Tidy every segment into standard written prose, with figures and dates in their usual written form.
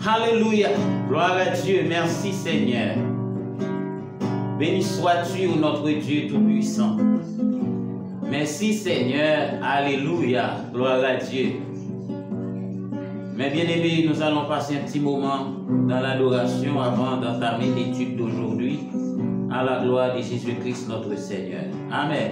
Alléluia. Gloire à Dieu. Merci Seigneur. Béni sois-tu, notre Dieu Tout-Puissant. Merci Seigneur. Alléluia. Gloire à Dieu. Mes bien-aimés, nous allons passer un petit moment dans l'adoration avant d'entamer l'étude d'aujourd'hui à la gloire de Jésus-Christ notre Seigneur. Amen.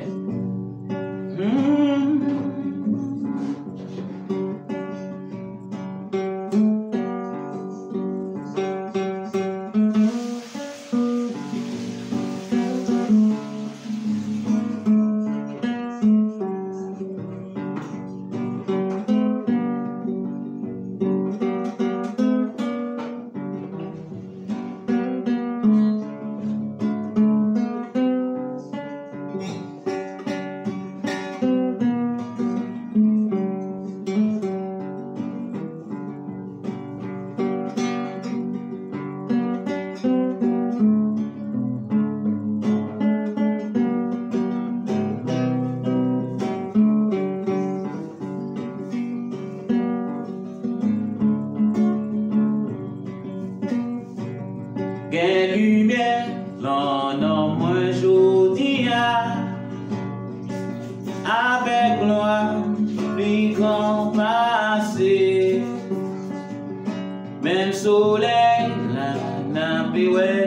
Gain lumière, l'on a moins jodi avec gloire, plus grand passé. Même soleil, la nappe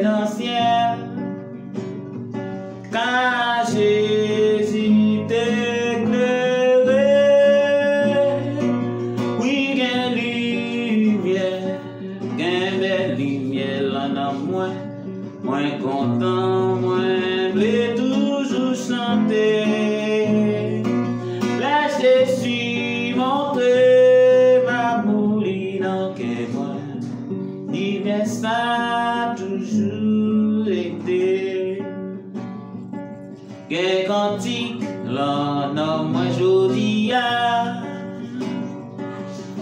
dans le ciel, car Jésus t'éclairé. Oui, gain lumière, gain belle lumière, l'on a moins content, moins blé, toujours chanter. Laisse Jésus montrer ma mouline que moi, dis bien ça toujours été. Quel cantique, l'on a moins jodi,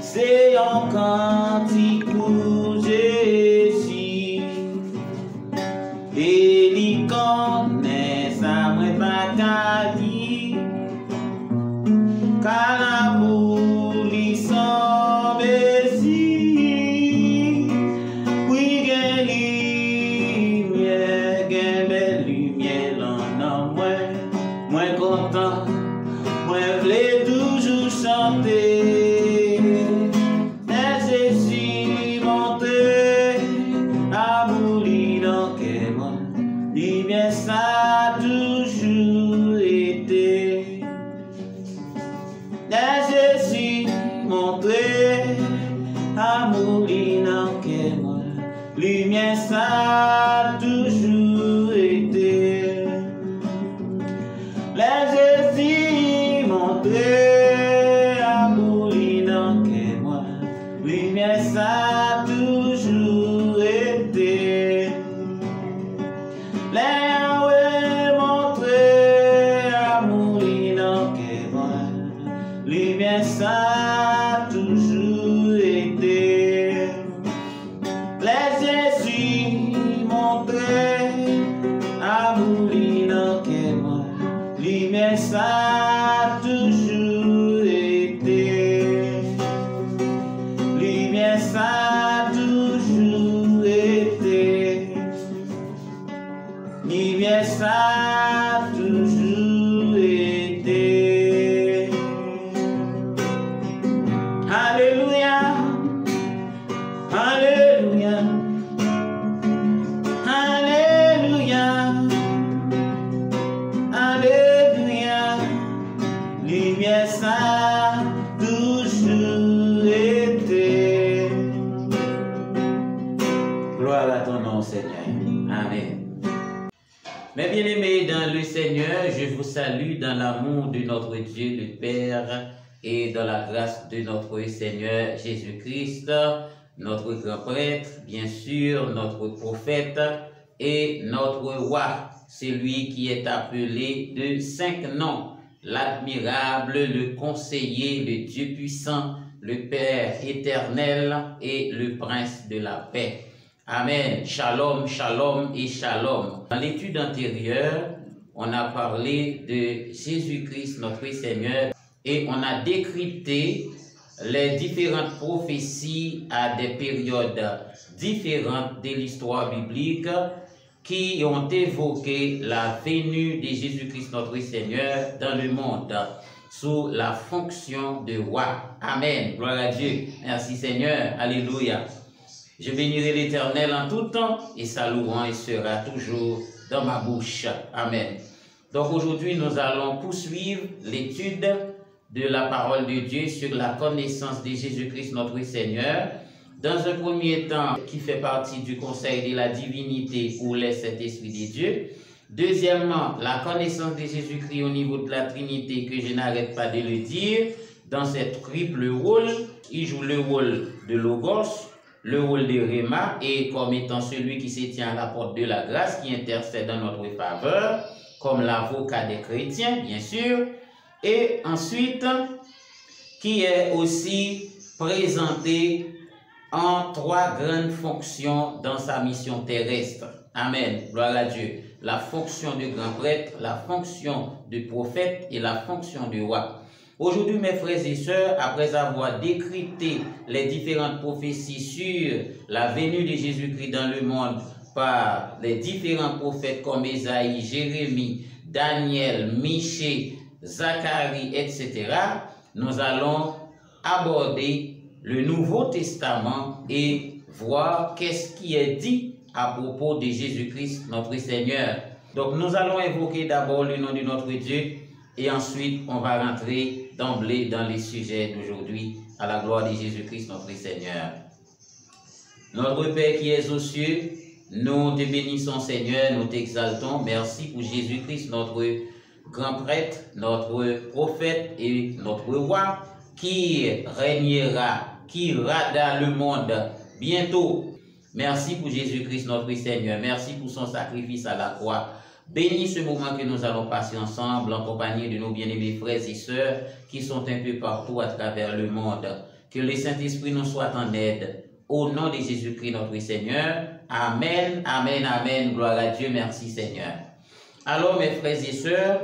c'est un cantique pour Jésus. Et il connaît sa vraie bataille, car l'amour lui s'en bésit. Oui, gain lumière, gain belle lumière, l'on a moins content, moins voulait toujours chanter. Ça a toujours été. Jésus montré amour que moi, lumière ça a toujours été. Jésus montré amour que moi, lumière ça a toujours été. Lumière ça a toujours été. Les Jésus montré amour que moi. Lumière ça a toujours été. Lumière ça a toujours été. Lumière ça a toujours été. Alléluia, Alléluia, Alléluia, Alléluia. Lumière ça a toujours été. Gloire à ton nom, Seigneur. Amen. Mes bien-aimés dans le Seigneur, je vous salue dans l'amour de notre Dieu le Père et dans la grâce de notre Seigneur Jésus-Christ, notre grand prêtre, bien sûr, notre prophète et notre roi, celui qui est appelé de 5 noms, l'admirable, le conseiller, le Dieu puissant, le Père éternel et le Prince de la paix. Amen. Shalom, shalom et shalom. Dans l'étude antérieure, on a parlé de Jésus-Christ, notre Seigneur, et on a décrypté les différentes prophéties à des périodes différentes de l'histoire biblique qui ont évoqué la venue de Jésus-Christ notre Seigneur dans le monde sous la fonction de roi. Amen. Gloire à Dieu. Merci Seigneur. Alléluia. Je bénirai l'Éternel en tout temps et sa louange sera toujours dans ma bouche. Amen. Donc aujourd'hui, nous allons poursuivre l'étude de la parole de Dieu sur la connaissance de Jésus-Christ notre Seigneur. Dans un premier temps, qui fait partie du conseil de la divinité ou les Saint-Esprit de Dieu. Deuxièmement, la connaissance de Jésus-Christ au niveau de la Trinité, que je n'arrête pas de le dire. Dans cette triple rôle, il joue le rôle de Logos, le rôle de Réma, et comme étant celui qui se tient à la porte de la grâce, qui intercède en notre faveur, comme l'avocat des chrétiens, bien sûr. Et ensuite, qui est aussi présenté en trois grandes fonctions dans sa mission terrestre. Amen. Gloire à Dieu. La fonction de grand prêtre, la fonction de prophète et la fonction de roi. Aujourd'hui, mes frères et sœurs, après avoir décrypté les différentes prophéties sur la venue de Jésus-Christ dans le monde par les différents prophètes comme Ésaïe, Jérémie, Daniel, Michée, Zacharie, etc., nous allons aborder le Nouveau Testament et voir qu'est-ce qui est dit à propos de Jésus-Christ, notre Seigneur. Donc nous allons évoquer d'abord le nom de notre Dieu et ensuite on va rentrer d'emblée dans les sujets d'aujourd'hui à la gloire de Jésus-Christ, notre Seigneur. Notre Père qui es aux cieux, nous te bénissons Seigneur, nous t'exaltons. Merci pour Jésus-Christ, notre grand prêtre, notre prophète et notre roi qui régnera, qui rada le monde bientôt. Merci pour Jésus-Christ notre Seigneur. Merci pour son sacrifice à la croix. Bénis ce moment que nous allons passer ensemble en compagnie de nos bien-aimés frères et sœurs qui sont un peu partout à travers le monde. Que le Saint-Esprit nous soit en aide. Au nom de Jésus-Christ notre Seigneur. Amen, amen, amen. Gloire à Dieu. Merci Seigneur. Alors mes frères et sœurs,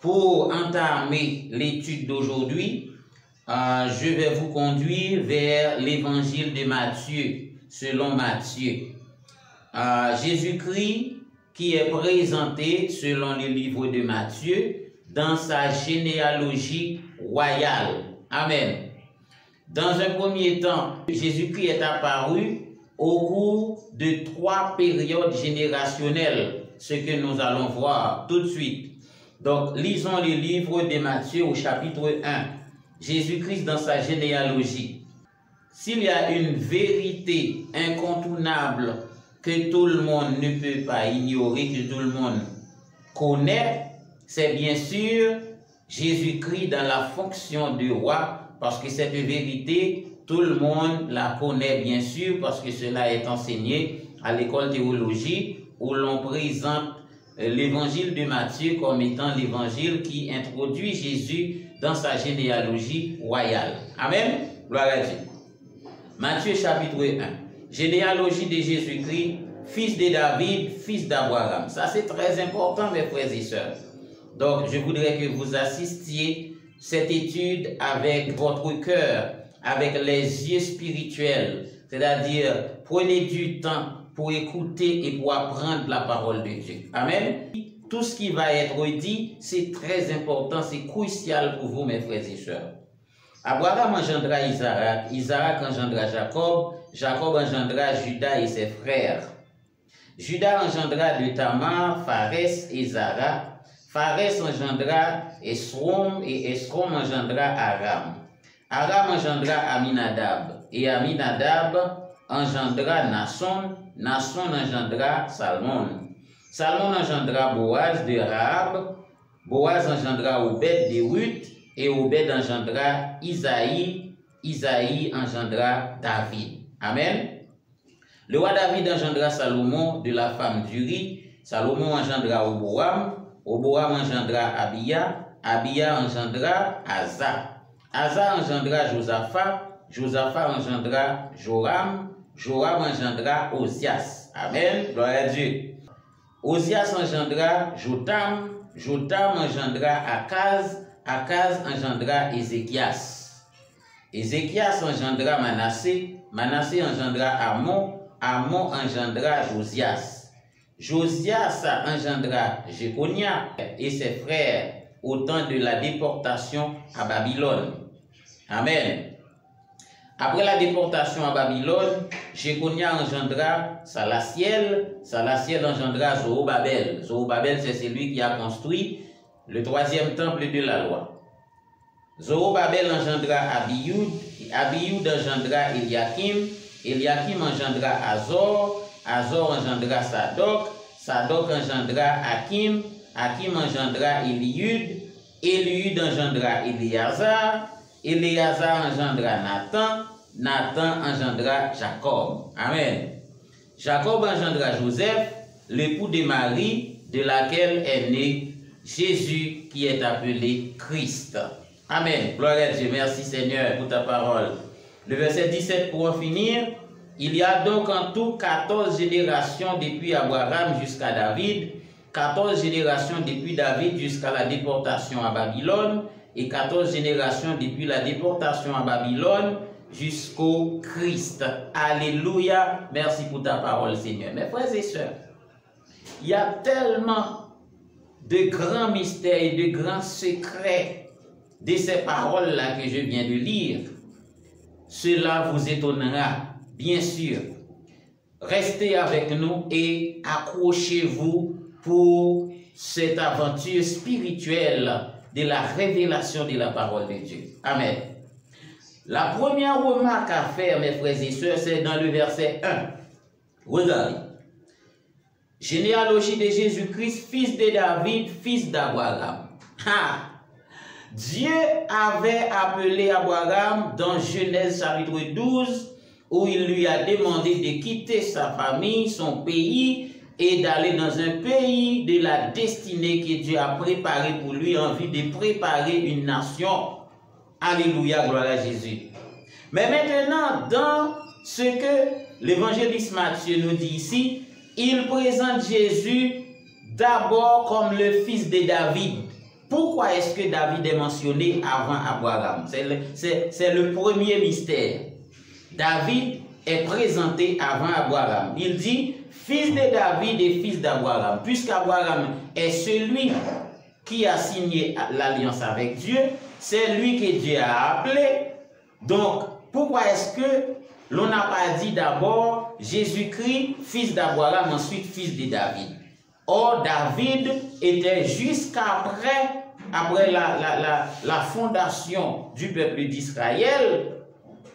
pour entamer l'étude d'aujourd'hui, je vais vous conduire vers l'évangile de Matthieu, selon Matthieu. Jésus-Christ qui est présenté selon le livre de Matthieu dans sa généalogie royale. Amen. Dans un premier temps, Jésus-Christ est apparu au cours de 3 périodes générationnelles, ce que nous allons voir tout de suite. Donc, lisons le livre de Matthieu au chapitre 1. Jésus-Christ dans sa généalogie. S'il y a une vérité incontournable que tout le monde ne peut pas ignorer, que tout le monde connaît, c'est bien sûr Jésus-Christ dans la fonction de roi, parce que cette vérité, tout le monde la connaît bien sûr, parce que cela est enseigné à l'école théologie, où l'on présente l'évangile de Matthieu comme étant l'évangile qui introduit Jésus dans sa généalogie royale. Amen. Gloire à Dieu. Matthieu chapitre 1. Généalogie de Jésus-Christ, fils de David, fils d'Abraham. Ça c'est très important mes frères et sœurs. Donc je voudrais que vous assistiez cette étude avec votre cœur, avec les yeux spirituels. C'est-à-dire prenez du temps pour écouter et pour apprendre la parole de Dieu. Amen. Tout ce qui va être dit, c'est très important, c'est crucial pour vous, mes frères et sœurs. Abraham engendra Isaac, Isaac engendra Jacob, Jacob engendra Judas et ses frères. Judas engendra de Tamar, Pharès et Zara. Pharès engendra Esrom et Esrom engendra Aram. Aram engendra Aminadab et Aminadab engendra Nason. Nason engendra Salmon. Salmon engendra Boaz de Rahab. Boaz engendra Obed de Ruth. Et Obed engendra Isaïe. Isaïe engendra David. Amen. Le roi David engendra Salomon de la femme d'Uri. Salomon engendra Oboam. Oboam engendra Abia. Abia engendra Asa. Asa engendra Josaphat. Josaphat engendra Joram. Joram engendra Osias. Amen. Gloire à Dieu. Osias engendra Jotam. Jotam engendra Akaz. Akaz engendra Ézéchias. Ézéchias engendra Manassé, Manassé engendra Amon, Amon engendra Josias. Josias engendra Jéconia et ses frères au temps de la déportation à Babylone. Amen. Après la déportation à Babylone, Jéconia engendra Salatiel, Salatiel engendra Zorobabel. Zorobabel, c'est celui qui a construit le troisième temple de la loi. Zorobabel engendra Abiyud, Abiyud engendra Eliakim, Eliakim engendra Azor, Azor engendra Sadok, Sadok engendra Hakim, Hakim engendra Eliud, Eliud engendra Éléazar, Éléazar engendra Nathan, Nathan engendra Jacob. Amen. Jacob engendra Joseph, l'époux de Marie, de laquelle est né Jésus, qui est appelé Christ. Amen. Gloire à Dieu. Merci Seigneur pour ta parole. Le verset 17 pour en finir. Il y a donc en tout 14 générations depuis Abraham jusqu'à David, 14 générations depuis David jusqu'à la déportation à Babylone, et 14 générations depuis la déportation à Babylone jusqu'au Christ. Alléluia. Merci pour ta parole, Seigneur. Mes frères et sœurs, il y a tellement de grands mystères et de grands secrets de ces paroles-là que je viens de lire. Cela vous étonnera, bien sûr. Restez avec nous et accrochez-vous pour cette aventure spirituelle de la révélation de la parole de Dieu. Amen. La première remarque à faire, mes frères et sœurs, c'est dans le verset 1. Regardez. Généalogie de Jésus-Christ, fils de David, fils d'Abraham. Dieu avait appelé Abraham dans Genèse chapitre 12, où il lui a demandé de quitter sa famille, son pays, et d'aller dans un pays de la destinée que Dieu a préparé pour lui en vue de préparer une nation. Alléluia, gloire à Jésus. Mais maintenant, dans ce que l'évangéliste Matthieu nous dit ici, il présente Jésus d'abord comme le fils de David. Pourquoi est-ce que David est mentionné avant Abraham? C'est le premier mystère. David est présenté avant Abraham. Il dit fils de David et fils d'Abraham. Puisqu'Abraham est celui qui a signé l'alliance avec Dieu, c'est lui que Dieu a appelé. Donc, pourquoi est-ce que l'on n'a pas dit d'abord Jésus-Christ, fils d'Abraham, ensuite fils de David? Or, David était jusqu'après la fondation du peuple d'Israël,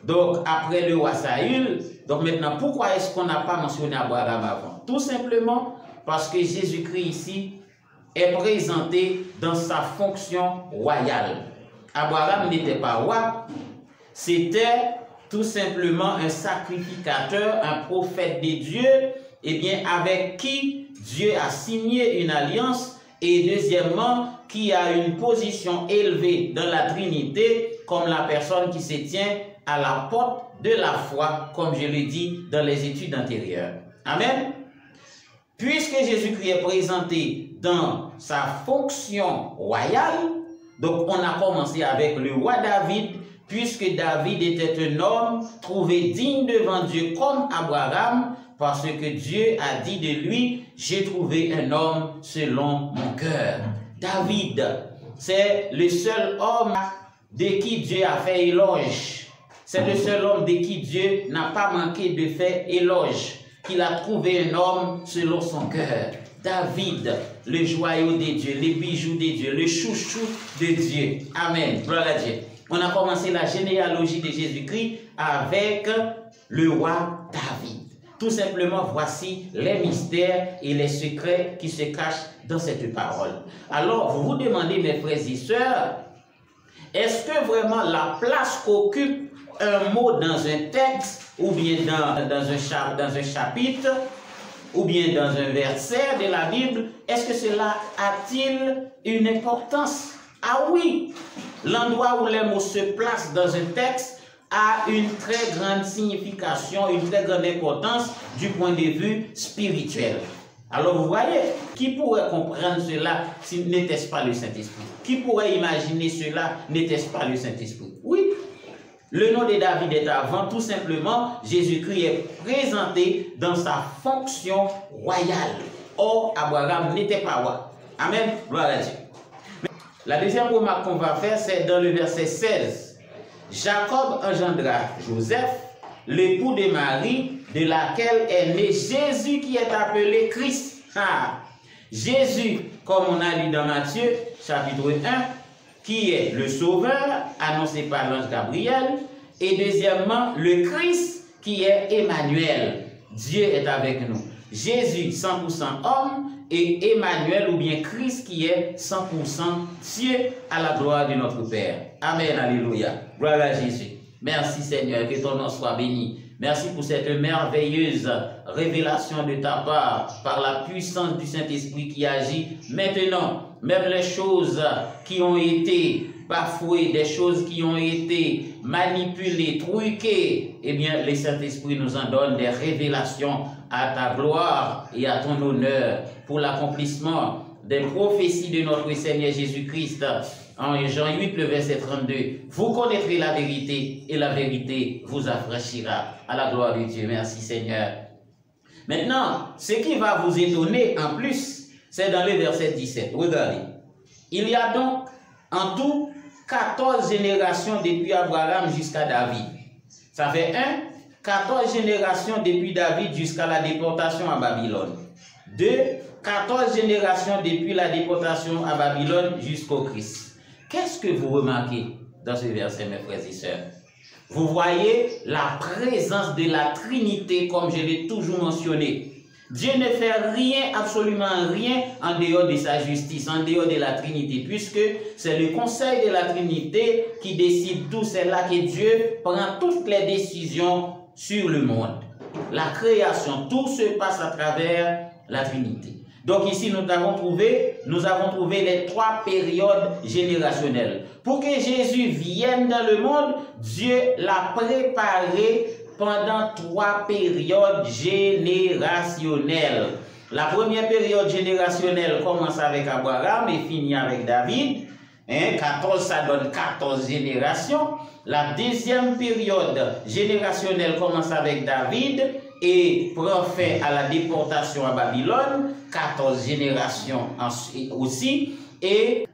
donc après le roi Saül. Donc maintenant, pourquoi est-ce qu'on n'a pas mentionné Abraham avant? Tout simplement parce que Jésus-Christ ici est présenté dans sa fonction royale. Abraham n'était pas roi, c'était tout simplement un sacrificateur, un prophète de Dieu, et bien avec qui Dieu a signé une alliance, et deuxièmement, qui a une position élevée dans la Trinité, comme la personne qui se tient à la porte de la foi, comme je l'ai dit dans les études antérieures. Amen. Puisque Jésus-Christ est présenté dans sa fonction royale, donc on a commencé avec le roi David, puisque David était un homme trouvé digne devant Dieu comme Abraham, parce que Dieu a dit de lui, j'ai trouvé un homme selon mon cœur. David, c'est le seul homme de qui Dieu a fait éloge. C'est le seul homme de qui Dieu n'a pas manqué de faire éloge, qu'il a trouvé un homme selon son cœur. David, le joyau de Dieu, les bijoux de Dieu, le chouchou de Dieu. Amen. Gloire à Dieu. On a commencé la généalogie de Jésus-Christ avec le roi David. Tout simplement, voici les mystères et les secrets qui se cachent dans cette parole. Alors, vous vous demandez, mes frères et sœurs, est-ce que vraiment la place qu'occupe un mot dans un texte, ou bien dans un chapitre, ou bien dans un verset de la Bible, est-ce que cela a-t-il une importance? Ah oui, l'endroit où les mots se placent dans un texte a une très grande signification, une très grande importance du point de vue spirituel. Alors vous voyez, qui pourrait comprendre cela si n'était-ce pas le Saint-Esprit? Qui pourrait imaginer cela n'était-ce pas le Saint-Esprit? Oui, Le nom de David est avant, tout simplement, Jésus-Christ est présenté dans sa fonction royale. Or, Abraham n'était pas roi. Amen. Gloire à Dieu. La deuxième remarque qu'on va faire, c'est dans le verset 16. Jacob engendra Joseph, l'époux de Marie, de laquelle est né Jésus qui est appelé Christ. Ah. Jésus, comme on a lu dans Matthieu, chapitre 1, qui est le Sauveur, annoncé par l'ange Gabriel, et deuxièmement, le Christ, qui est Emmanuel. Dieu est avec nous. Jésus, 100% homme, et Emmanuel, ou bien Christ, qui est 100% Dieu, à la gloire de notre Père. Amen, alléluia. Gloire à Jésus. Merci Seigneur, que ton nom soit béni. Merci pour cette merveilleuse révélation de ta part, par la puissance du Saint-Esprit qui agit maintenant. Même les choses qui ont été bafouées, des choses qui ont été manipulées, truquées, eh bien, le Saint-Esprit nous en donne des révélations à ta gloire et à ton honneur pour l'accomplissement des prophéties de notre Seigneur Jésus-Christ. En Jean 8, le verset 32, vous connaîtrez la vérité et la vérité vous affranchira. À la gloire de Dieu. Merci Seigneur. Maintenant, ce qui va vous étonner en plus, c'est dans le verset 17. Regardez. Il y a donc en tout 14 générations depuis Abraham jusqu'à David. Ça fait 14 générations depuis David jusqu'à la déportation à Babylone. 2, 14 générations depuis la déportation à Babylone jusqu'au Christ. Qu'est-ce que vous remarquez dans ce verset, mes frères et sœurs? Vous voyez la présence de la Trinité, comme je l'ai toujours mentionné. Dieu ne fait rien, absolument rien, en dehors de sa justice, en dehors de la Trinité, puisque c'est le conseil de la Trinité qui décide tout. C'est là que Dieu prend toutes les décisions sur le monde. La création, tout se passe à travers la Trinité. Donc ici, nous avons trouvé les 3 périodes générationnelles. Pour que Jésus vienne dans le monde, Dieu l'a préparé pendant 3 périodes générationnelles. La première période générationnelle commence avec Abraham et finit avec David. 14, ça donne 14 générations. La deuxième période générationnelle commence avec David et prend fin à la déportation à Babylone, 14 générations aussi. Et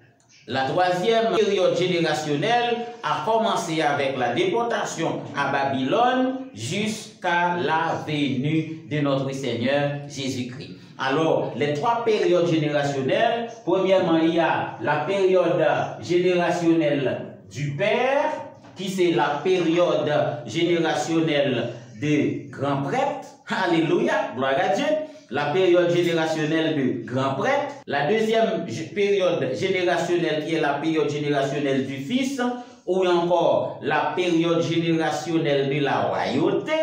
la troisième période générationnelle a commencé avec la déportation à Babylone jusqu'à la venue de notre Seigneur Jésus-Christ. Alors, les 3 périodes générationnelles, premièrement, il y a la période générationnelle du Père, qui c'est la période générationnelle des grands prêtres. Alléluia, gloire à Dieu. La période générationnelle du grand prêtre. La deuxième période générationnelle qui est la période générationnelle du Fils. Ou encore la période générationnelle de la royauté.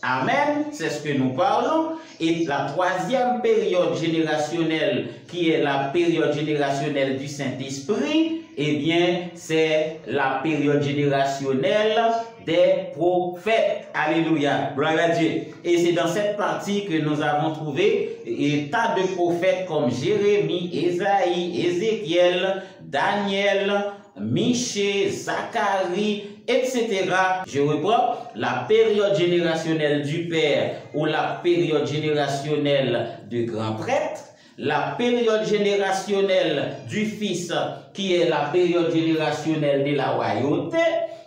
Amen, c'est ce que nous parlons. Et la troisième période générationnelle qui est la période générationnelle du Saint-Esprit, eh bien, c'est la période générationnelle des prophètes. Alléluia, gloire à Dieu. Et c'est dans cette partie que nous avons trouvé un tas de prophètes comme Jérémie, Ésaïe, Ézéchiel, Daniel, Michée, Zacharie, etc. Je reprends la période générationnelle du Père ou la période générationnelle du grand prêtre, la période générationnelle du Fils qui est la période générationnelle de la royauté,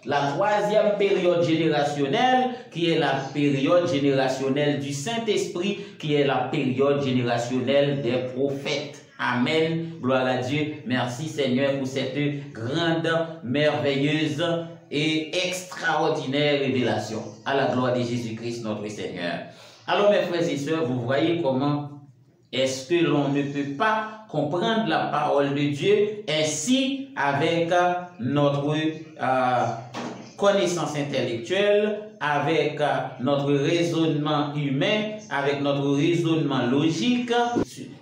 la troisième période générationnelle qui est la période générationnelle du Saint-Esprit qui est la période générationnelle des prophètes. Amen. Gloire à Dieu. Merci Seigneur pour cette grande, merveilleuse et extraordinaire révélation. À la gloire de Jésus-Christ notre Seigneur. Alors mes frères et sœurs, vous voyez comment est-ce que l'on ne peut pas comprendre la parole de Dieu ainsi avec notre connaissance intellectuelle, avec notre raisonnement humain, avec notre raisonnement logique.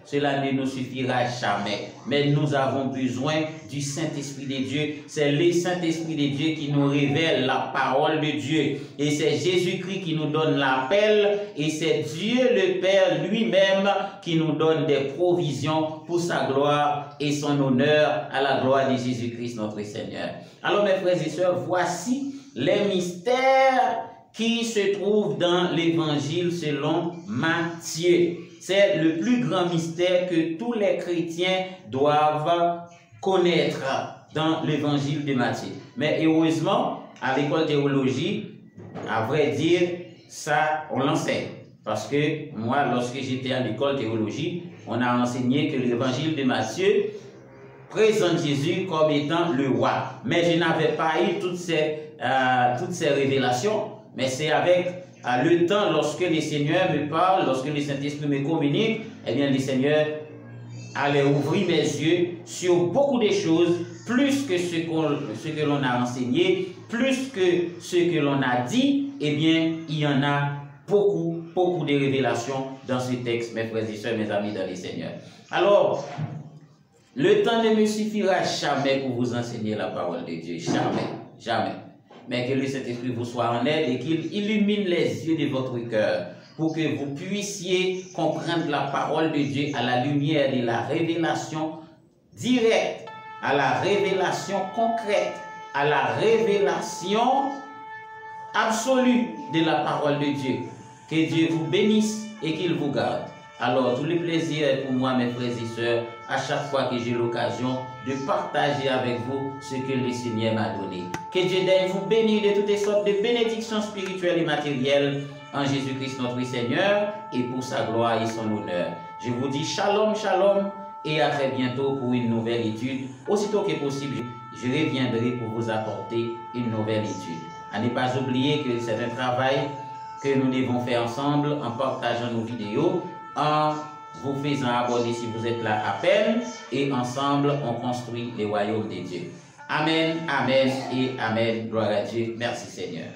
Cela ne nous suffira jamais. Mais nous avons besoin du Saint-Esprit de Dieu. C'est le Saint-Esprit de Dieu qui nous révèle la parole de Dieu. Et c'est Jésus-Christ qui nous donne l'appel. Et c'est Dieu le Père lui-même qui nous donne des provisions pour sa gloire et son honneur à la gloire de Jésus-Christ notre Seigneur. Alors mes frères et sœurs, voici les mystères qui se trouvent dans l'évangile selon Matthieu. C'est le plus grand mystère que tous les chrétiens doivent connaître dans l'évangile de Matthieu. Mais heureusement, à l'école théologie, à vrai dire, ça, on l'enseigne. Parce que moi, lorsque j'étais à l'école théologie, on a enseigné que l'évangile de Matthieu présente Jésus comme étant le roi. Mais je n'avais pas eu toutes ces révélations. Mais c'est avec le temps, lorsque le Seigneur me parle, lorsque le Saint-Esprit me communique, eh bien, le Seigneur allait ouvrir mes yeux sur beaucoup de choses, plus que ce que l'on a enseigné, plus que ce que l'on a dit. Eh bien, il y en a beaucoup de révélations dans ce texte, mes frères et sœurs, mes amis dans le Seigneur. Alors, le temps ne me suffira jamais pour vous enseigner la parole de Dieu. Jamais, jamais. Mais que le Saint-Esprit vous soit en aide et qu'il illumine les yeux de votre cœur pour que vous puissiez comprendre la parole de Dieu à la lumière de la révélation directe, à la révélation concrète, à la révélation absolue de la parole de Dieu. Que Dieu vous bénisse et qu'il vous garde. Alors, tout le plaisir est pour moi, mes frères et sœurs, à chaque fois que j'ai l'occasion de partager avec vous ce que le Seigneur m'a donné. Que Dieu daigne vous bénir de toutes sortes de bénédictions spirituelles et matérielles en Jésus-Christ notre Seigneur et pour sa gloire et son honneur. Je vous dis shalom, shalom et à très bientôt pour une nouvelle étude. Aussitôt que possible, je reviendrai pour vous apporter une nouvelle étude. À ne pas oublier que c'est un travail que nous devons faire ensemble en partageant nos vidéos, en vous faisant abonner si vous êtes là à peine, et ensemble on construit le royaume de Dieu. Amen, amen et amen. Gloire à Dieu. Merci Seigneur.